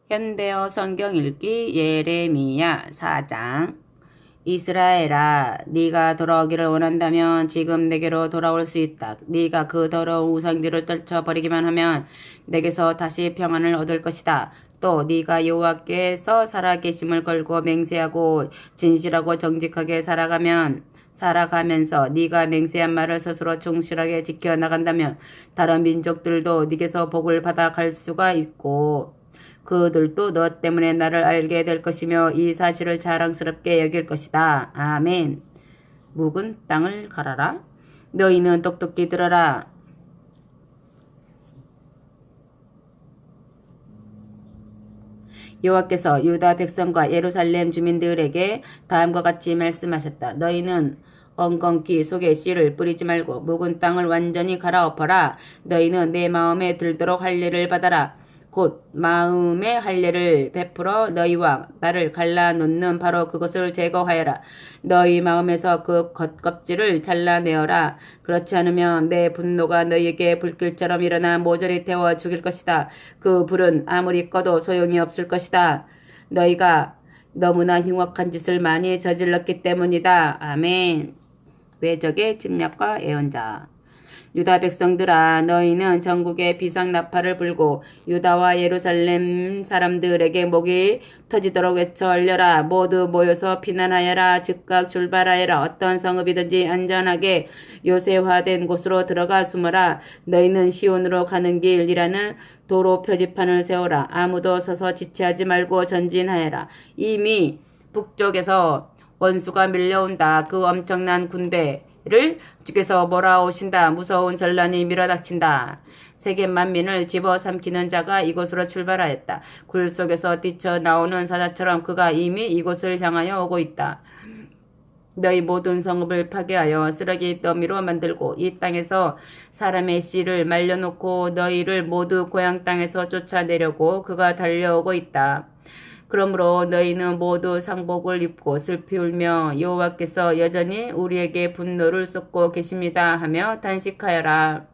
현대어 성경 읽기 예레미야 4장. 이스라엘아, 네가 돌아오기를 원한다면 지금 내게로 돌아올 수 있다. 네가 그 더러운 우상들을 떨쳐버리기만 하면 내게서 다시 평안을 얻을 것이다. 또 네가 여호와께서 살아계심을 걸고 맹세하고 진실하고 정직하게 살아가면서 네가 맹세한 말을 스스로 충실하게 지켜나간다면 다른 민족들도 네게서 복을 받아 갈 수가 있고 그들도 너 때문에 나를 알게 될 것이며 이 사실을 자랑스럽게 여길 것이다. 아멘. 묵은 땅을 갈아라. 너희는 똑똑히 들어라. 여호와께서 유다 백성과 예루살렘 주민들에게 다음과 같이 말씀하셨다. 너희는 엉겅퀴 속에 씨를 뿌리지 말고 묵은 땅을 완전히 갈아엎어라. 너희는 내 마음에 들도록 할례를 받아라. 곧 마음의 할례를 베풀어 너희와 나를 갈라놓는 바로 그것을 제거하여라. 너희 마음에서 그 겉껍질을 잘라내어라. 그렇지 않으면 내 분노가 너희에게 불길처럼 일어나 모조리 태워 죽일 것이다. 그 불은 아무리 꺼도 소용이 없을 것이다. 너희가 너무나 흉악한 짓을 많이 저질렀기 때문이다. 아멘. 외적의 침략과 예언자. 유다 백성들아, 너희는 전국에 비상나팔을 불고 유다와 예루살렘 사람들에게 목이 터지도록 외쳐 알려라. 모두 모여서 피난하여라. 즉각 출발하여라. 어떤 성읍이든지 안전하게 요새화된 곳으로 들어가 숨어라. 너희는 시온으로 가는 길이라는 도로 표지판을 세워라. 아무도 서서 지체하지 말고 전진하여라. 이미 북쪽에서 원수가 밀려온다. 그 엄청난 군대를 주께서 몰아오신다. 무서운 전란이 밀어닥친다. 세계 만민을 집어삼키는 자가 이곳으로 출발하였다. 굴 속에서 뛰쳐나오는 사자처럼 그가 이미 이곳을 향하여 오고 있다. 너희 모든 성읍을 파괴하여 쓰레기 더미로 만들고 이 땅에서 사람의 씨를 말려놓고 너희를 모두 고향 땅에서 쫓아내려고 그가 달려오고 있다. 그러므로 너희는 모두 상복을 입고 슬피 울며 여호와께서 여전히 우리에게 분노를 쏟고 계십니다 하며 단식하여라.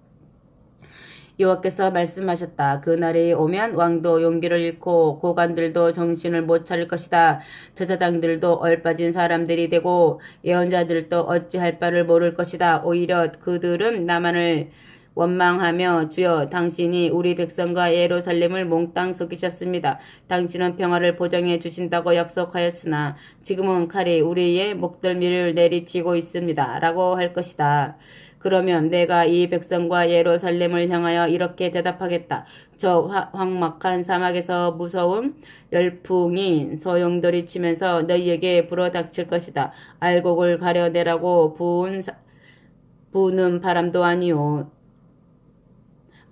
여호와께서 말씀하셨다. 그날이 오면 왕도 용기를 잃고 고관들도 정신을 못 차릴 것이다. 제사장들도 얼빠진 사람들이 되고 예언자들도 어찌할 바를 모를 것이다. 오히려 그들은 나만을 원망하며 주여 당신이 우리 백성과 예루살렘을 몽땅 속이셨습니다. 당신은 평화를 보장해 주신다고 약속하였으나 지금은 칼이 우리의 목덜미를 내리치고 있습니다. 라고 할 것이다. 그러면 내가 이 백성과 예루살렘을 향하여 이렇게 대답하겠다. 저 황막한 사막에서 무서운 열풍이 소용돌이 치면서 너희에게 불어닥칠 것이다. 알곡을 가려내라고 부는 바람도 아니오.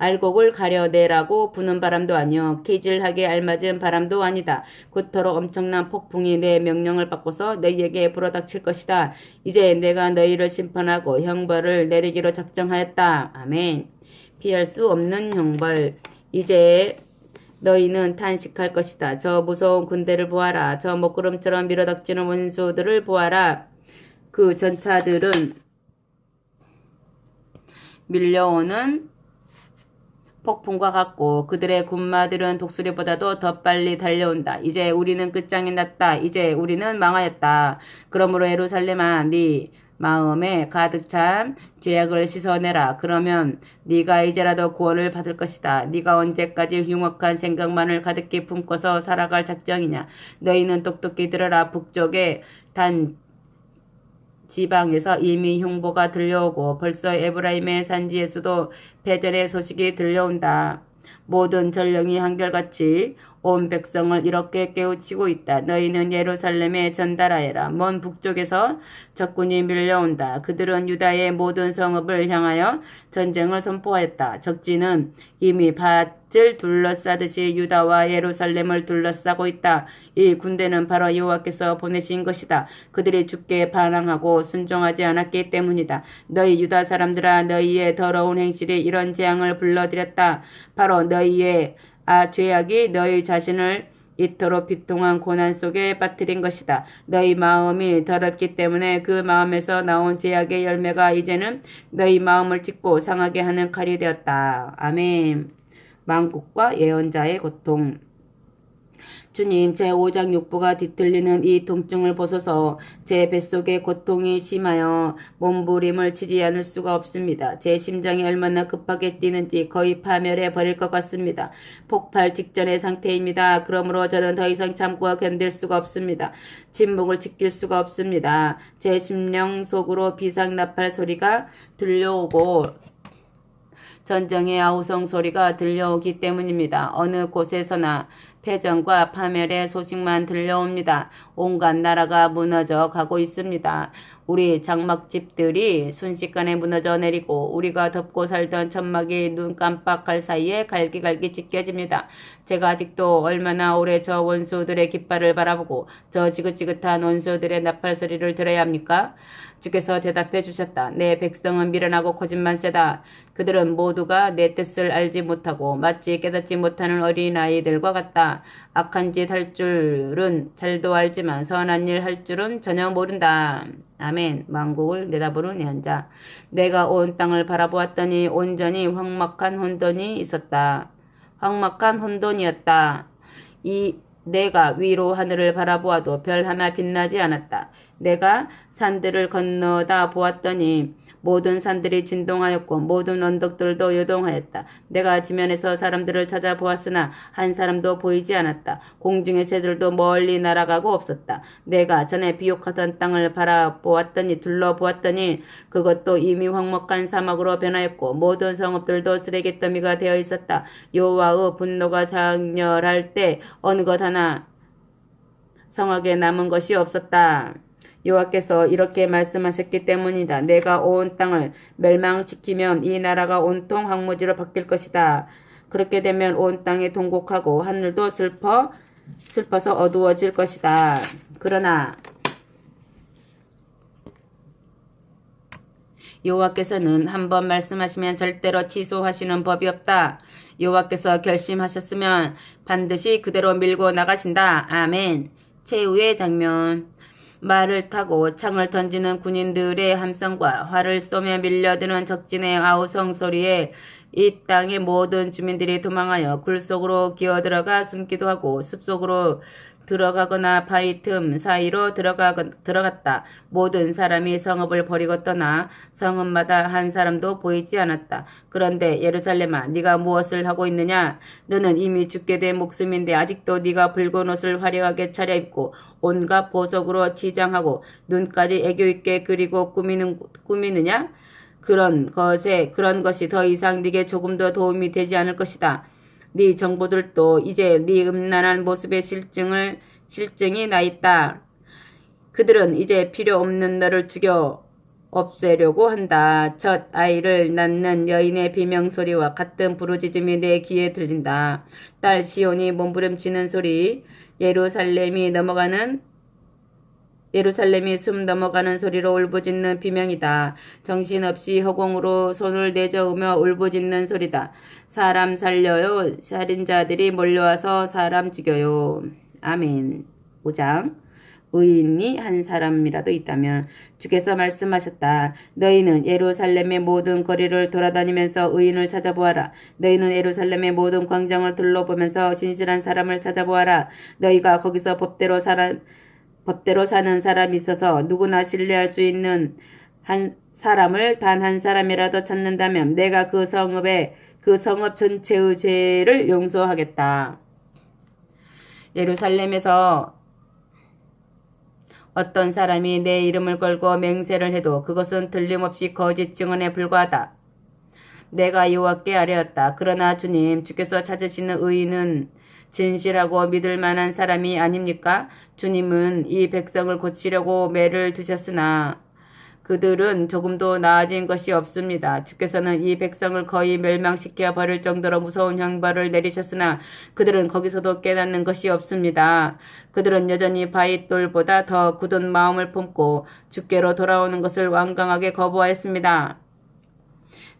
알곡을 가려내라고 부는 바람도 아니요 기질하게 알맞은 바람도 아니다. 그토록 엄청난 폭풍이 내 명령을 받고서 너희에게 불어닥칠 것이다. 이제 내가 너희를 심판하고 형벌을 내리기로 작정하였다. 아멘. 피할 수 없는 형벌. 이제 너희는 탄식할 것이다. 저 무서운 군대를 보아라. 저 먹구름처럼 밀어닥치는 원수들을 보아라. 그 전차들은 밀려오는 폭풍과 같고 그들의 군마들은 독수리보다도 더 빨리 달려온다. 이제 우리는 끝장이 났다. 이제 우리는 망하였다. 그러므로 예루살렘아 네 마음에 가득 찬 죄악을 씻어내라. 그러면 네가 이제라도 구원을 받을 것이다. 네가 언제까지 흉악한 생각만을 가득히 품고서 살아갈 작정이냐. 너희는 똑똑히 들어라. 북쪽에 단 지방에서 이미 흉보가 들려오고 벌써 에브라임의 산지에서도 패전의 소식이 들려온다. 모든 전령이 한결같이 온 백성을 이렇게 깨우치고 있다. 너희는 예루살렘에 전달하여라. 먼 북쪽에서 적군이 밀려온다. 그들은 유다의 모든 성읍을 향하여 전쟁을 선포하였다. 적진은 이미 밭을 둘러싸듯이 유다와 예루살렘을 둘러싸고 있다. 이 군대는 바로 여호와께서 보내신 것이다. 그들이 주께 반항하고 순종하지 않았기 때문이다. 너희 유다 사람들아 너희의 더러운 행실이 이런 재앙을 불러들였다. 바로 너희의 죄악이 너희 자신을 이토록 비통한 고난 속에 빠뜨린 것이다. 너희 마음이 더럽기 때문에 그 마음에서 나온 죄악의 열매가 이제는 너희 마음을 찢고 상하게 하는 칼이 되었다. 아멘. 만국과 예언자의 고통. 주님, 제 오장육부가 뒤틀리는 이 통증을 보소서. 제 뱃속에 고통이 심하여 몸부림을 치지 않을 수가 없습니다. 제 심장이 얼마나 급하게 뛰는지 거의 파멸해 버릴 것 같습니다. 폭발 직전의 상태입니다. 그러므로 저는 더 이상 참고 견딜 수가 없습니다. 침묵을 지킬 수가 없습니다. 제 심령 속으로 비상나팔 소리가 들려오고 전쟁의 아우성 소리가 들려오기 때문입니다. 어느 곳에서나 패전과 파멸의 소식만 들려옵니다. 온갖 나라가 무너져 가고 있습니다. 우리 장막집들이 순식간에 무너져 내리고 우리가 덮고 살던 천막이 눈 깜빡할 사이에 갈기갈기 찢겨집니다. 제가 아직도 얼마나 오래 저 원수들의 깃발을 바라보고 저 지긋지긋한 원수들의 나팔 소리를 들어야 합니까? 주께서 대답해 주셨다. 내 백성은 미련하고 거짓말세다. 그들은 모두가 내 뜻을 알지 못하고 마치 깨닫지 못하는 어린아이들과 같다. 악한 짓 할 줄은 잘도 알지만 선한 일 할 줄은 전혀 모른다. 아멘. 만국을 내다보는 예언자. 내가 온 땅을 바라보았더니 온전히 황막한 혼돈이 있었다. 황막한 혼돈이었다. 내가 위로 하늘을 바라보아도 별 하나 빛나지 않았다. 내가 산들을 건너다 보았더니 모든 산들이 진동하였고 모든 언덕들도 요동하였다. 내가 지면에서 사람들을 찾아보았으나 한 사람도 보이지 않았다. 공중의 새들도 멀리 날아가고 없었다. 내가 전에 비옥하던 땅을 바라보았더니 둘러보았더니 그것도 이미 황목한 사막으로 변하였고 모든 성읍들도 쓰레기더미가 되어 있었다. 여호와의 분노가 장렬할 때 어느 것 하나 성하게 남은 것이 없었다. 여호와께서 이렇게 말씀하셨기 때문이다. 내가 온 땅을 멸망시키면 이 나라가 온통 황무지로 바뀔 것이다. 그렇게 되면 온 땅이 통곡하고 하늘도 슬퍼서 어두워질 것이다. 그러나 여호와께서는 한번 말씀하시면 절대로 취소하시는 법이 없다. 여호와께서 결심하셨으면 반드시 그대로 밀고 나가신다. 아멘. 최후의 장면. 말을 타고 창을 던지는 군인들의 함성과 활을 쏘며 밀려드는 적진의 아우성 소리에 이 땅의 모든 주민들이 도망하여 굴 속으로 기어들어가 숨기도 하고 숲속으로 들어가거나 바위 틈 사이로 들어갔다. 모든 사람이 성읍을 버리고 떠나 성읍마다 한 사람도 보이지 않았다. 그런데 예루살렘아, 네가 무엇을 하고 있느냐? 너는 이미 죽게 된 목숨인데 아직도 네가 붉은 옷을 화려하게 차려입고 온갖 보석으로 치장하고 눈까지 애교 있게 그리고 꾸미느냐? 그런 것이 더 이상 네게 조금도 도움이 되지 않을 것이다. 네 정보들도 이제 네 음란한 모습의 실증이 나 있다. 그들은 이제 필요 없는 너를 죽여 없애려고 한다. 첫 아이를 낳는 여인의 비명소리와 같은 부르짖음이 내 귀에 들린다. 딸 시온이 몸부림치는 소리, 예루살렘이 숨 넘어가는 소리로 울부짖는 비명이다. 정신없이 허공으로 손을 내저으며 울부짖는 소리다. 사람 살려요. 살인자들이 몰려와서 사람 죽여요. 아멘. 5장. 의인이 한 사람이라도 있다면 주께서 말씀하셨다. 너희는 예루살렘의 모든 거리를 돌아다니면서 의인을 찾아보아라. 너희는 예루살렘의 모든 광장을 둘러보면서 진실한 사람을 찾아보아라. 너희가 거기서 법대로 사는 사람이 있어서 누구나 신뢰할 수 있는 한 사람을 단 한 사람이라도 찾는다면 내가 그 성읍 전체의 죄를 용서하겠다. 예루살렘에서 어떤 사람이 내 이름을 걸고 맹세를 해도 그것은 틀림없이 거짓 증언에 불과하다. 내가 여호와께 아뢰었다. 그러나 주께서 찾으시는 의인은 진실하고 믿을 만한 사람이 아닙니까? 주님은 이 백성을 고치려고 매를 두셨으나 그들은 조금도 나아진 것이 없습니다. 주께서는 이 백성을 거의 멸망시켜 버릴 정도로 무서운 형벌을 내리셨으나 그들은 거기서도 깨닫는 것이 없습니다. 그들은 여전히 바윗돌보다 더 굳은 마음을 품고 주께로 돌아오는 것을 완강하게 거부하였습니다.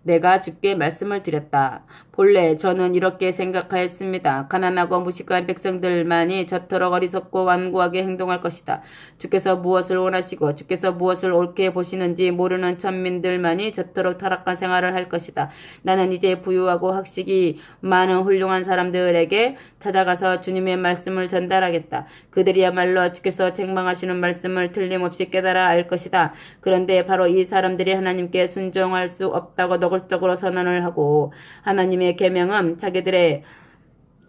내가 주께 말씀을 드렸다. 본래 저는 이렇게 생각하였습니다. 가난하고 무식한 백성들만이 저토록 어리석고 완고하게 행동할 것이다. 주께서 무엇을 원하시고 주께서 무엇을 옳게 보시는지 모르는 천민들만이 저토록 타락한 생활을 할 것이다. 나는 이제 부유하고 학식이 많은 훌륭한 사람들에게 찾아가서 주님의 말씀을 전달하겠다. 그들이야말로 주께서 책망하시는 말씀을 틀림없이 깨달아 알 것이다. 그런데 바로 이 사람들이 하나님께 순종할 수 없다고 노골적으로 선언을 하고 하나님의 계명은 자기들의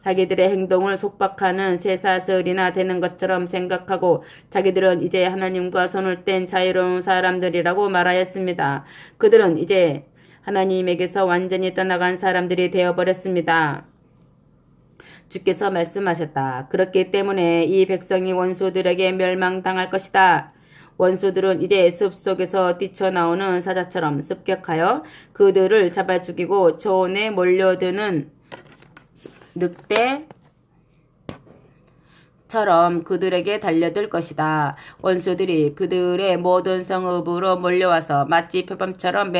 행동을 속박하는 쇠사슬이나 되는 것처럼 생각하고 자기들은 이제 하나님과 손을 뗀 자유로운 사람들이라고 말하였습니다. 그들은 이제 하나님에게서 완전히 떠나간 사람들이 되어버렸습니다. 주께서 말씀하셨다. 그렇기 때문에 이 백성이 원수들에게 멸망당할 것이다. 원수들은 이제 숲속에서 뛰쳐나오는 사자처럼 습격하여 그들을 잡아 죽이고 초원에 몰려드는 늑대처럼 그들에게 달려들 것이다. 원수들이 그들의 모든 성읍으로 몰려와서 마치 표범처럼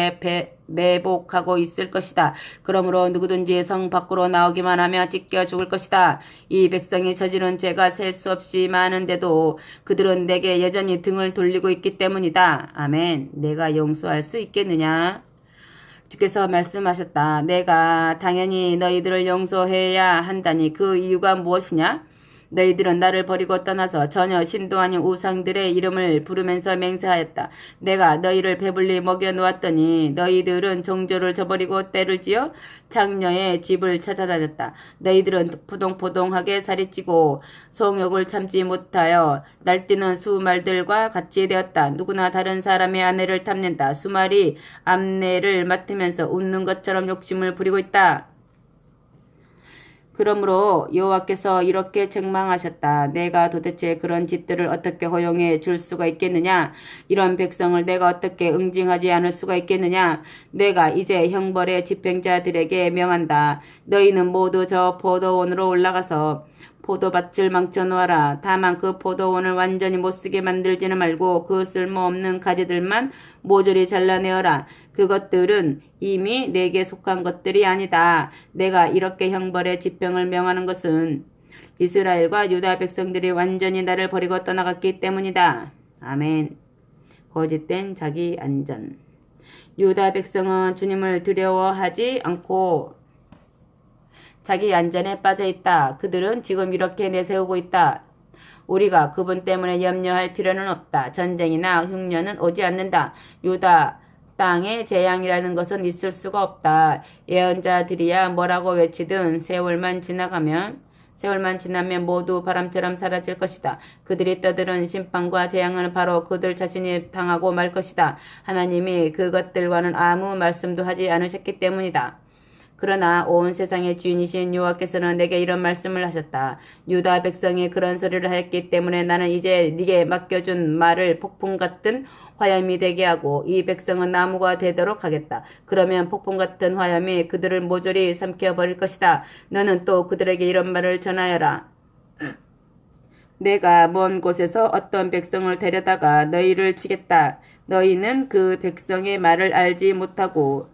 매복하고 있을 것이다. 그러므로 누구든지 성 밖으로 나오기만 하면 찢겨 죽을 것이다. 이 백성이 저지른 죄가 셀 수 없이 많은데도 그들은 내게 여전히 등을 돌리고 있기 때문이다. 아멘. 내가 용서할 수 있겠느냐? 주께서 말씀하셨다. 내가 당연히 너희들을 용서해야 한다니 그 이유가 무엇이냐? 너희들은 나를 버리고 떠나서 전혀 신도 아닌 우상들의 이름을 부르면서 맹세하였다. 내가 너희를 배불리 먹여놓았더니 너희들은 종교를 저버리고 때를 지어 장녀의 집을 찾아다녔다. 너희들은 포동포동하게 살이 찌고 성욕을 참지 못하여 날뛰는 수말들과 같이 되었다. 누구나 다른 사람의 아내를 탐낸다. 수말이 암내를 맡으면서 웃는 것처럼 욕심을 부리고 있다. 그러므로 여호와께서 이렇게 책망하셨다. 내가 도대체 그런 짓들을 어떻게 허용해 줄 수가 있겠느냐? 이런 백성을 내가 어떻게 응징하지 않을 수가 있겠느냐? 내가 이제 형벌의 집행자들에게 명한다. 너희는 모두 저 포도원으로 올라가서 포도밭을 망쳐놓아라. 다만 그 포도원을 완전히 못쓰게 만들지는 말고 그 쓸모없는 가지들만 모조리 잘라내어라. 그것들은 이미 내게 속한 것들이 아니다. 내가 이렇게 형벌의 집행을 명하는 것은 이스라엘과 유다 백성들이 완전히 나를 버리고 떠나갔기 때문이다. 아멘. 거짓된 자기 안전. 유다 백성은 주님을 두려워하지 않고 자기 안전에 빠져 있다. 그들은 지금 이렇게 내세우고 있다. 우리가 그분 때문에 염려할 필요는 없다. 전쟁이나 흉년은 오지 않는다. 유다 땅의 재앙이라는 것은 있을 수가 없다. 예언자들이야 뭐라고 외치든 세월만 지나면 모두 바람처럼 사라질 것이다. 그들이 떠드는 심판과 재앙은 바로 그들 자신이 당하고 말 것이다. 하나님이 그것들과는 아무 말씀도 하지 않으셨기 때문이다. 그러나 온 세상의 주인이신 여호와께서는 내게 이런 말씀을 하셨다. 유다 백성이 그런 소리를 했기 때문에 나는 이제 네게 맡겨준 말을 폭풍 같은 화염이 되게 하고 이 백성은 나무가 되도록 하겠다. 그러면 폭풍 같은 화염이 그들을 모조리 삼켜버릴 것이다. 너는 또 그들에게 이런 말을 전하여라. 내가 먼 곳에서 어떤 백성을 데려다가 너희를 치겠다. 너희는 그 백성의 말을 알지 못하고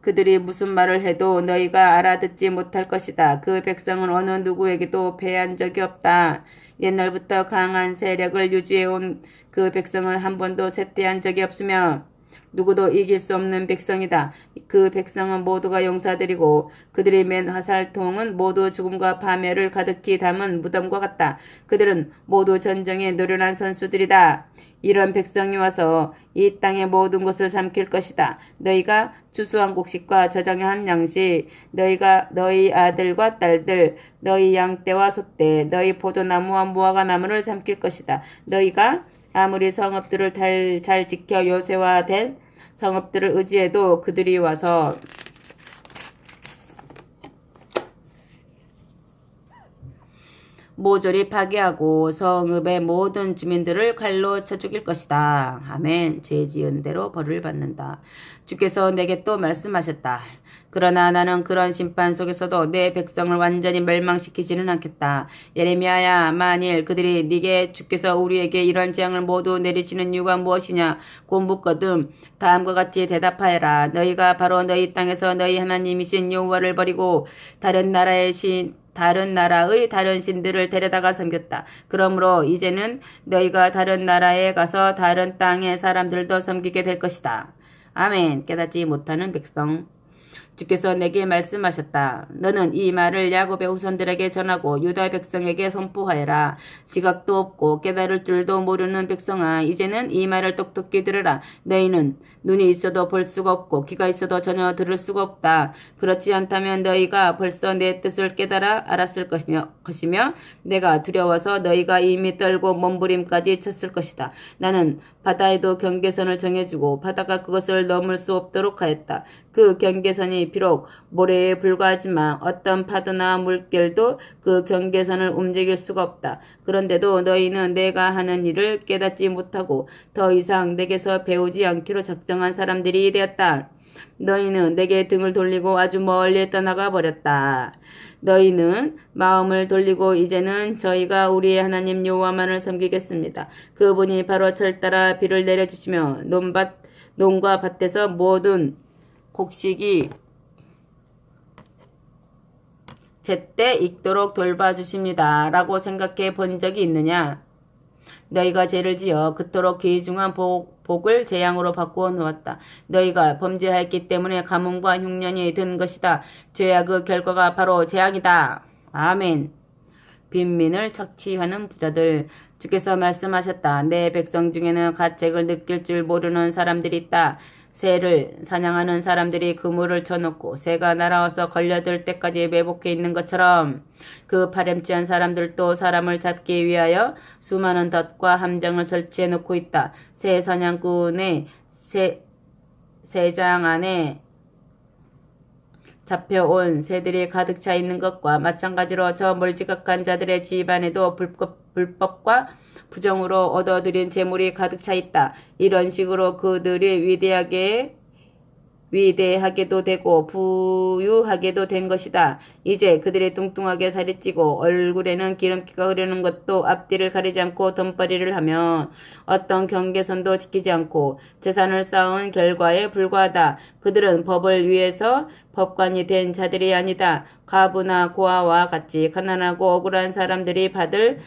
그들이 무슨 말을 해도 너희가 알아듣지 못할 것이다. 그 백성은 어느 누구에게도 패한 적이 없다. 옛날부터 강한 세력을 유지해온 그 백성은 한 번도 쇠퇴한 적이 없으며 누구도 이길 수 없는 백성이다. 그 백성은 모두가 용사들이고 그들이 맨 화살통은 모두 죽음과 파멸을 가득히 담은 무덤과 같다. 그들은 모두 전쟁에 노련한 선수들이다. 이런 백성이 와서 이 땅의 모든 것을 삼킬 것이다. 너희가 추수한 곡식과 저장한 양식, 너희가 너희 아들과 딸들, 너희 양떼와 소떼, 너희 포도나무와 무화과나무를 삼킬 것이다. 너희가 아무리 성읍들을 잘 지켜 요새화된 성읍들을 의지해도 그들이 와서 모조리 파괴하고 성읍의 모든 주민들을 칼로 쳐 죽일 것이다. 아멘. 죄 지은 대로 벌을 받는다. 주께서 내게 또 말씀하셨다. 그러나 나는 그런 심판 속에서도 내 백성을 완전히 멸망시키지는 않겠다. 예레미야야, 만일 그들이 네게 주께서 우리에게 이런 재앙을 모두 내리시는 이유가 무엇이냐 고 묻거든 다음과 같이 대답하여라. 너희가 바로 너희 땅에서 너희 하나님이신 여호와를 버리고 다른 나라의 다른 신들을 데려다가 섬겼다. 그러므로 이제는 너희가 다른 나라에 가서 다른 땅의 사람들도 섬기게 될 것이다. 아멘. 깨닫지 못하는 백성. 주께서 내게 말씀하셨다. 너는 이 말을 야곱의 후손들에게 전하고 유다 백성에게 선포하여라. 지각도 없고 깨달을 줄도 모르는 백성아, 이제는 이 말을 똑똑히 들으라. 너희는 눈이 있어도 볼 수가 없고 귀가 있어도 전혀 들을 수가 없다. 그렇지 않다면 너희가 벌써 내 뜻을 깨달아 알았을 것이며 내가 두려워서 너희가 이미 떨고 몸부림까지 쳤을 것이다. 나는 바다에도 경계선을 정해주고 바다가 그것을 넘을 수 없도록 하였다. 그 경계선이 비록 모래에 불과하지만 어떤 파도나 물결도 그 경계선을 움직일 수가 없다. 그런데도 너희는 내가 하는 일을 깨닫지 못하고 더 이상 내게서 배우지 않기로 작정한 사람들이 되었다. 너희는 내게 등을 돌리고 아주 멀리 떠나가 버렸다. 너희는 마음을 돌리고 이제는 저희가 우리의 하나님 여호와만을 섬기겠습니다. 그분이 바로 철따라 비를 내려주시며 논과 밭에서 모든 곡식이 제때 익도록 돌봐주십니다. 라고 생각해 본 적이 있느냐? 너희가 죄를 지어 그토록 귀중한 복을 재앙으로 바꾸어 놓았다. 너희가 범죄하였기 때문에 가뭄과 흉년이 든 것이다. 죄악의 결과가 바로 재앙이다. 아멘. 빈민을 착취하는 부자들. 주께서 말씀하셨다. 내 백성 중에는 가책을 느낄 줄 모르는 사람들이 있다. 새를 사냥하는 사람들이 그물을 쳐놓고 새가 날아와서 걸려들 때까지 매복해 있는 것처럼 그 파렴치한 사람들도 사람을 잡기 위하여 수많은 덫과 함정을 설치해 놓고 있다. 새 사냥꾼의 새장 안에 잡혀온 새들이 가득 차 있는 것과 마찬가지로 저 멀지각한 자들의 집안에도 불법과 부정으로 얻어들인 재물이 가득 차 있다. 이런 식으로 그들이 위대하게도 되고 부유하게도 된 것이다. 이제 그들이 뚱뚱하게 살이 찌고 얼굴에는 기름기가 흐르는 것도 앞뒤를 가리지 않고 돈벌이를 하며 어떤 경계선도 지키지 않고 재산을 쌓은 결과에 불과하다. 그들은 법을 위해서 법관이 된 자들이 아니다. 과부나 고아와 같이 가난하고 억울한 사람들이 받을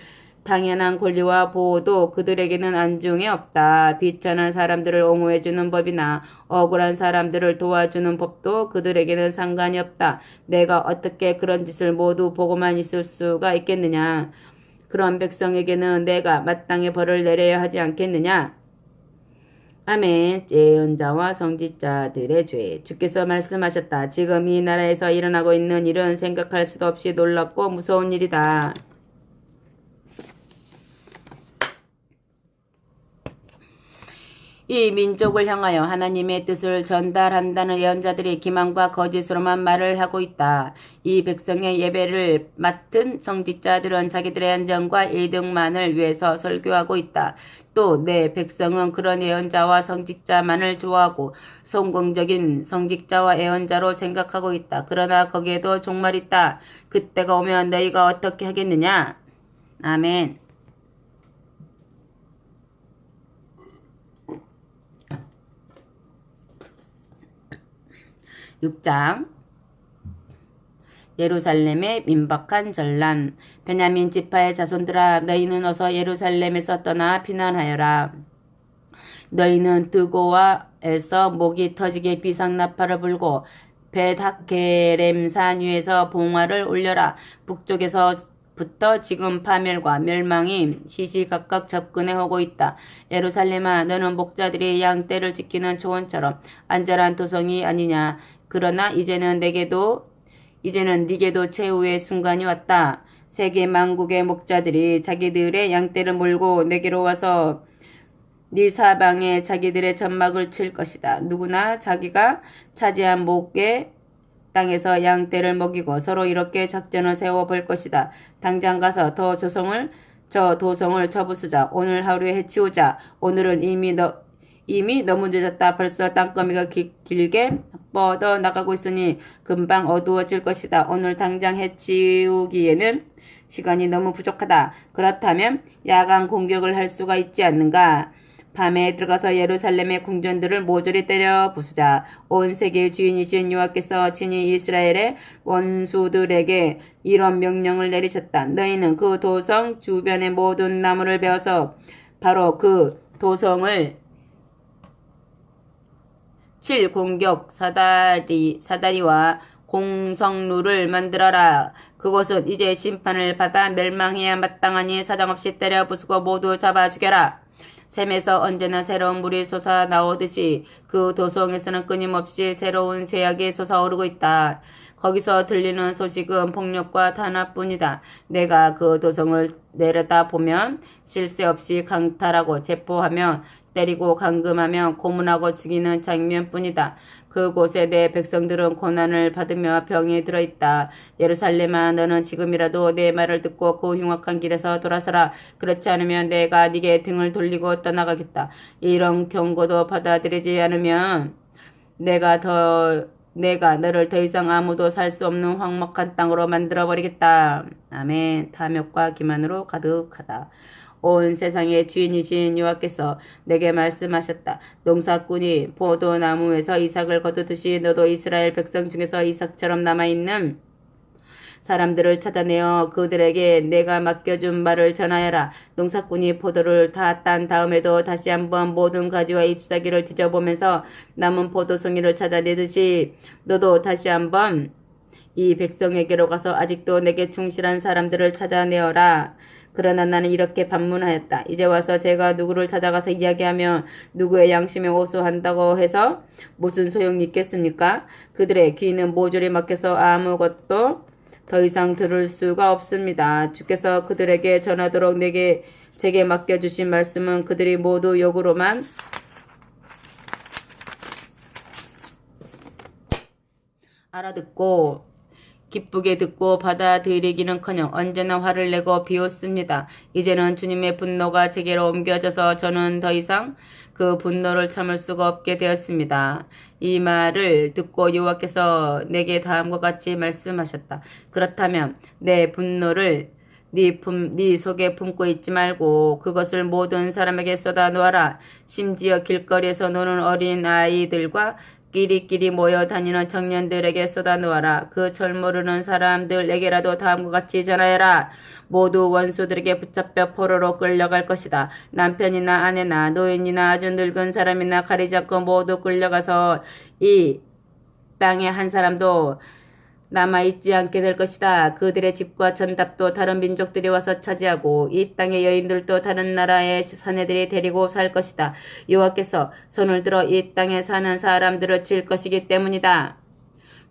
당연한 권리와 보호도 그들에게는 안중에 없다. 비천한 사람들을 옹호해주는 법이나 억울한 사람들을 도와주는 법도 그들에게는 상관이 없다. 내가 어떻게 그런 짓을 모두 보고만 있을 수가 있겠느냐. 그런 백성에게는 내가 마땅히 벌을 내려야 하지 않겠느냐. 아멘. 예언자와 성직자들의 죄. 주께서 말씀하셨다. 지금 이 나라에서 일어나고 있는 일은 생각할 수도 없이 놀랍고 무서운 일이다. 이 민족을 향하여 하나님의 뜻을 전달한다는 예언자들이 기만과 거짓으로만 말을 하고 있다. 이 백성의 예배를 맡은 성직자들은 자기들의 안전과 이득만을 위해서 설교하고 있다. 또 내 백성은 그런 예언자와 성직자만을 좋아하고 성공적인 성직자와 예언자로 생각하고 있다. 그러나 거기에도 종말이 있다. 그때가 오면 너희가 어떻게 하겠느냐? 아멘. 6장 예루살렘의 민박한 전란. 베냐민 지파의 자손들아, 너희는 어서 예루살렘에서 떠나 피난하여라. 너희는 드고아에서 목이 터지게 비상나팔을 불고 벳하케렘산 위에서 봉화를 올려라. 북쪽에서부터 지금 파멸과 멸망이 시시각각 접근해 오고 있다. 예루살렘아, 너는 목자들이 양떼를 지키는 초원처럼 안전한 도성이 아니냐. 그러나 이제는 네게도 최후의 순간이 왔다. 세계 만국의 목자들이 자기들의 양떼를 몰고 내게로 와서 네 사방에 자기들의 점막을 칠 것이다. 누구나 자기가 차지한 목에 땅에서 양떼를 먹이고 서로 이렇게 작전을 세워 볼 것이다. 당장 가서 저 도성을 쳐부수자. 오늘 하루에 해치우자. 오늘은 이미 너무 늦었다. 벌써 땅거미가 길게 뻗어 나가고 있으니 금방 어두워질 것이다. 오늘 당장 해치우기에는 시간이 너무 부족하다. 그렇다면 야간 공격을 할 수가 있지 않는가? 밤에 들어가서 예루살렘의 궁전들을 모조리 때려 부수자. 온 세계의 주인이신 여호와께서 친히 이스라엘의 원수들에게 이런 명령을 내리셨다. 너희는 그 도성 주변의 모든 나무를 베어서 바로 그 도성을 칠 공격 사다리와 공성루를 만들어라. 그곳은 이제 심판을 받아 멸망해야 마땅하니 사정없이 때려 부수고 모두 잡아 죽여라. 샘에서 언제나 새로운 물이 솟아나오듯이 그 도성에서는 끊임없이 새로운 제약이 솟아오르고 있다. 거기서 들리는 소식은 폭력과 탄압뿐이다. 내가 그 도성을 내려다보면 쉴 새 없이 강탈하고 체포하며 때리고 감금하며 고문하고 죽이는 장면뿐이다. 그곳에 내 백성들은 고난을 받으며 병이 들어있다. 예루살렘아, 너는 지금이라도 내 말을 듣고 그 흉악한 길에서 돌아서라. 그렇지 않으면 내가 네게 등을 돌리고 떠나가겠다. 이런 경고도 받아들이지 않으면 내가 너를 더 이상 아무도 살 수 없는 황막한 땅으로 만들어버리겠다. 아멘. 탐욕과 기만으로 가득하다. 온 세상의 주인이신 여호와께서 내게 말씀하셨다. 농사꾼이 포도나무에서 이삭을 거두듯이 너도 이스라엘 백성 중에서 이삭처럼 남아있는 사람들을 찾아내어 그들에게 내가 맡겨준 말을 전하여라. 농사꾼이 포도를 다 딴 다음에도 다시 한번 모든 가지와 잎사귀를 뒤져보면서 남은 포도송이를 찾아내듯이 너도 다시 한번 이 백성에게로 가서 아직도 내게 충실한 사람들을 찾아내어라. 그러나 나는 이렇게 반문하였다. 이제 와서 제가 누구를 찾아가서 이야기하며 누구의 양심에 호소한다고 해서 무슨 소용이 있겠습니까? 그들의 귀는 모조리 막혀서 아무것도 더 이상 들을 수가 없습니다. 주께서 그들에게 전하도록 제게 맡겨주신 말씀은 그들이 모두 욕으로만 알아듣고 기쁘게 듣고 받아들이기는커녕 언제나 화를 내고 비웃습니다. 이제는 주님의 분노가 제게로 옮겨져서 저는 더 이상 그 분노를 참을 수가 없게 되었습니다. 이 말을 듣고 여호와께서 내게 다음과 같이 말씀하셨다. 그렇다면 내 분노를 네 속에 품고 있지 말고 그것을 모든 사람에게 쏟아 놓아라. 심지어 길거리에서 노는 어린 아이들과 끼리끼리 모여 다니는 청년들에게 쏟아놓아라. 그 철모르는 사람들에게라도 다음과 같이 전하여라. 모두 원수들에게 붙잡혀 포로로 끌려갈 것이다. 남편이나 아내나 노인이나 아주 늙은 사람이나 가리지 않고 모두 끌려가서 이 땅에 한 사람도 남아있지 않게 될 것이다. 그들의 집과 전답도 다른 민족들이 와서 차지하고 이 땅의 여인들도 다른 나라의 사내들이 데리고 살 것이다. 여호와께서 손을 들어 이 땅에 사는 사람들을 칠 것이기 때문이다.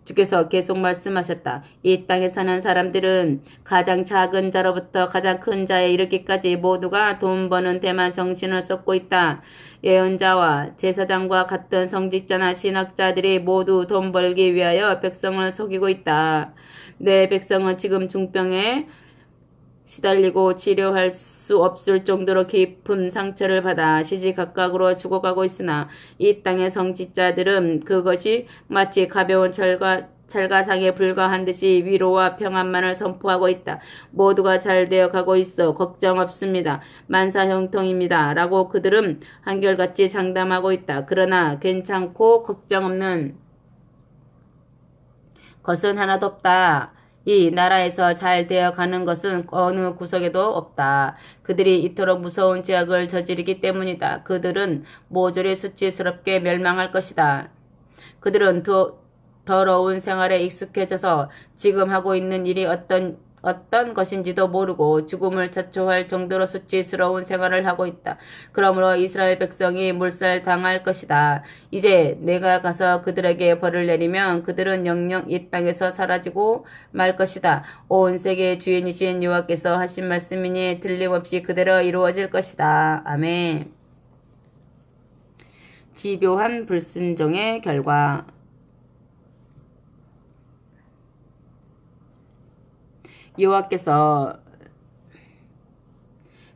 주께서 계속 말씀하셨다. 이 땅에 사는 사람들은 가장 작은 자로부터 가장 큰 자에 이르기까지 모두가 돈 버는 데만 정신을 쏟고 있다. 예언자와 제사장과 같은 성직자나 신학자들이 모두 돈 벌기 위하여 백성을 속이고 있다. 내 백성은 지금 중병에 시달리고 치료할 수 없을 정도로 깊은 상처를 받아 시시각각으로 죽어가고 있으나 이 땅의 성직자들은 그것이 마치 가벼운 찰가상에 불과한 듯이 위로와 평안만을 선포하고 있다. 모두가 잘 되어 가고 있어. 걱정 없습니다. 만사형통입니다. 라고 그들은 한결같이 장담하고 있다. 그러나 괜찮고 걱정 없는 것은 하나도 없다. 이 나라에서 잘 되어가는 것은 어느 구석에도 없다. 그들이 이토록 무서운 죄악을 저지르기 때문이다. 그들은 모조리 수치스럽게 멸망할 것이다. 그들은 더러운 생활에 익숙해져서 지금 하고 있는 일이 어떤 것인지도 모르고 죽음을 자초할 정도로 수치스러운 생활을 하고 있다. 그러므로 이스라엘 백성이 몰살당할 것이다. 이제 내가 가서 그들에게 벌을 내리면 그들은 영영 이 땅에서 사라지고 말 것이다. 온 세계의 주인이신 여호와께서 하신 말씀이니 틀림없이 그대로 이루어질 것이다. 아멘. 집요한 불순종의 결과. 여호와께서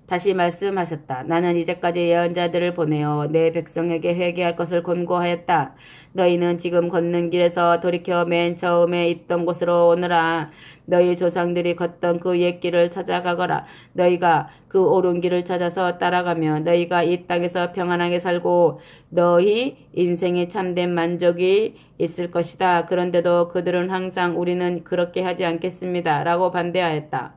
다시 말씀하셨다. 나는 이제까지 예언자들을 보내어 내 백성에게 회개할 것을 권고하였다. 너희는 지금 걷는 길에서 돌이켜 맨 처음에 있던 곳으로 오너라. 너희 조상들이 걷던 그 옛길을 찾아가거라. 너희가 그 옳은 길을 찾아서 따라가며 너희가 이 땅에서 평안하게 살고 너희 인생에 참된 만족이 있을 것이다. 그런데도 그들은 항상 우리는 그렇게 하지 않겠습니다. 라고 반대하였다.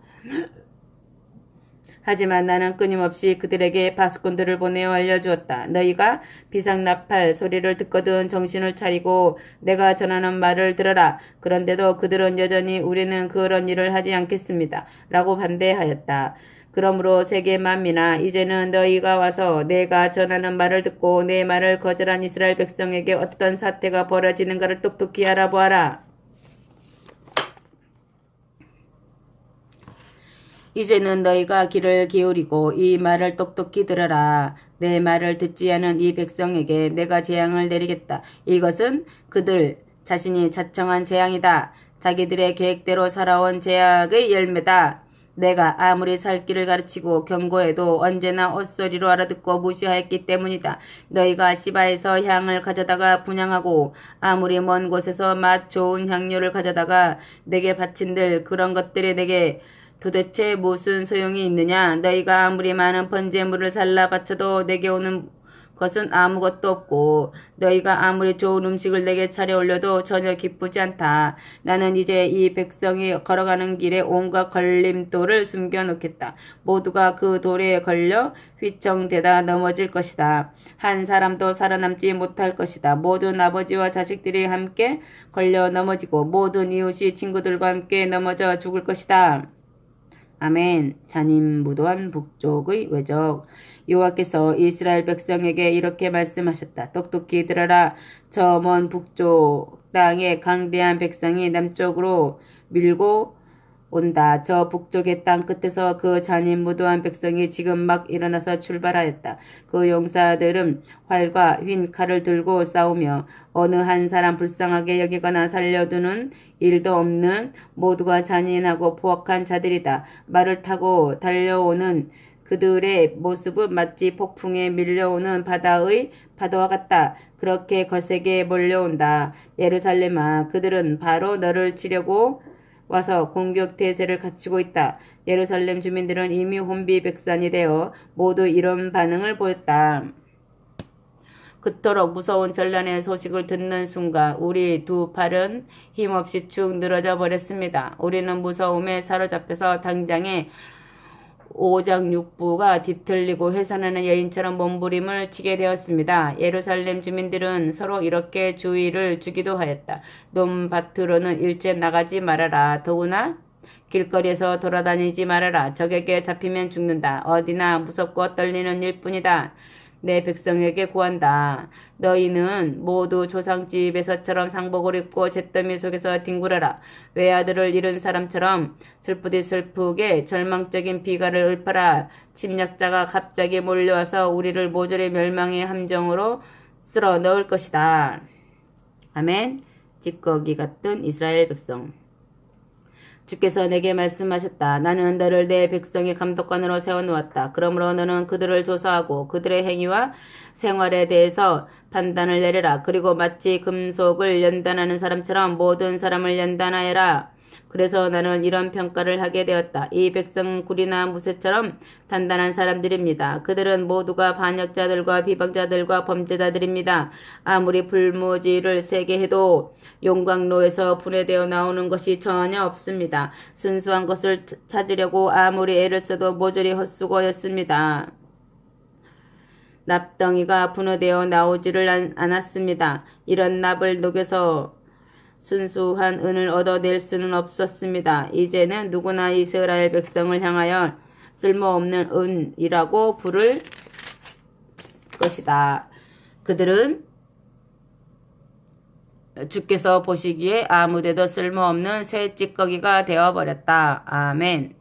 하지만 나는 끊임없이 그들에게 파수꾼들을 보내어 알려주었다. 너희가 비상나팔 소리를 듣거든 정신을 차리고 내가 전하는 말을 들어라. 그런데도 그들은 여전히 우리는 그런 일을 하지 않겠습니다. 라고 반대하였다. 그러므로 세계 만민아, 이제는 너희가 와서 내가 전하는 말을 듣고 내 말을 거절한 이스라엘 백성에게 어떤 사태가 벌어지는가를 똑똑히 알아보아라. 이제는 너희가 귀를 기울이고 이 말을 똑똑히 들어라. 내 말을 듣지 않은 이 백성에게 내가 재앙을 내리겠다. 이것은 그들 자신이 자청한 재앙이다. 자기들의 계획대로 살아온 죄악의 열매다. 내가 아무리 살 길을 가르치고 경고해도 언제나 헛소리로 알아듣고 무시하였기 때문이다. 너희가 시바에서 향을 가져다가 분향하고 아무리 먼 곳에서 맛 좋은 향료를 가져다가 내게 바친들 그런 것들이 내게 도대체 무슨 소용이 있느냐? 너희가 아무리 많은 번제물을 살라 바쳐도 내게 오는 것은 아무것도 없고 너희가 아무리 좋은 음식을 내게 차려 올려도 전혀 기쁘지 않다. 나는 이제 이 백성이 걸어가는 길에 온갖 걸림돌을 숨겨놓겠다. 모두가 그 돌에 걸려 휘청대다 넘어질 것이다. 한 사람도 살아남지 못할 것이다. 모든 아버지와 자식들이 함께 걸려 넘어지고 모든 이웃이 친구들과 함께 넘어져 죽을 것이다. 아멘. 잔인무도한 북쪽의 외적. 여호와께서 이스라엘 백성에게 이렇게 말씀하셨다. 똑똑히 들어라. 저 먼 북쪽 땅의 강대한 백성이 남쪽으로 밀고 온다. 저 북쪽의 땅 끝에서 그 잔인무도한 백성이 지금 막 일어나서 출발하였다. 그 용사들은 활과 휜 칼을 들고 싸우며 어느 한 사람 불쌍하게 여기거나 살려두는 일도 없는 모두가 잔인하고 포악한 자들이다. 말을 타고 달려오는 그들의 모습은 마치 폭풍에 밀려오는 바다의 파도와 같다. 그렇게 거세게 몰려온다. 예루살렘아, 그들은 바로 너를 치려고 와서 공격 태세를 갖추고 있다. 예루살렘 주민들은 이미 혼비백산이 되어 모두 이런 반응을 보였다. 그토록 무서운 전란의 소식을 듣는 순간 우리 두 팔은 힘없이 축 늘어져 버렸습니다. 우리는 무서움에 사로잡혀서 당장에 오장육부가 뒤틀리고 해산하는 여인처럼 몸부림을 치게 되었습니다. 예루살렘 주민들은 서로 이렇게 주의를 주기도 하였다. 논밭으로는 일제 나가지 말아라. 더구나 길거리에서 돌아다니지 말아라. 적에게 잡히면 죽는다. 어디나 무섭고 떨리는 일뿐이다. 내 백성에게 구한다. 너희는 모두 조상집에서처럼 상복을 입고 잿더미 속에서 뒹굴어라. 외아들을 잃은 사람처럼 슬프디 슬프게 절망적인 비가를 읊어라. 침략자가 갑자기 몰려와서 우리를 모조리 멸망의 함정으로 쓸어 넣을 것이다. 아멘. 찌꺼기 같은 이스라엘 백성. 주께서 내게 말씀하셨다. 나는 너를 내 백성의 감독관으로 세워놓았다. 그러므로 너는 그들을 조사하고 그들의 행위와 생활에 대해서 판단을 내려라. 그리고 마치 금속을 연단하는 사람처럼 모든 사람을 연단하여라. 그래서 나는 이런 평가를 하게 되었다. 이 백성은 구리나 무쇠처럼 단단한 사람들입니다. 그들은 모두가 반역자들과 비방자들과 범죄자들입니다. 아무리 불모지를 세게 해도 용광로에서 분해되어 나오는 것이 전혀 없습니다. 순수한 것을 찾으려고 아무리 애를 써도 모조리 헛수고였습니다. 납덩이가 분해되어 나오지를 않았습니다. 이런 납을 녹여서 순수한 은을 얻어낼 수는 없었습니다. 이제는 누구나 이스라엘 백성을 향하여 쓸모없는 은이라고 부를 것이다. 그들은 주께서 보시기에 아무데도 쓸모없는 쇠 찌꺼기가 되어버렸다. 아멘.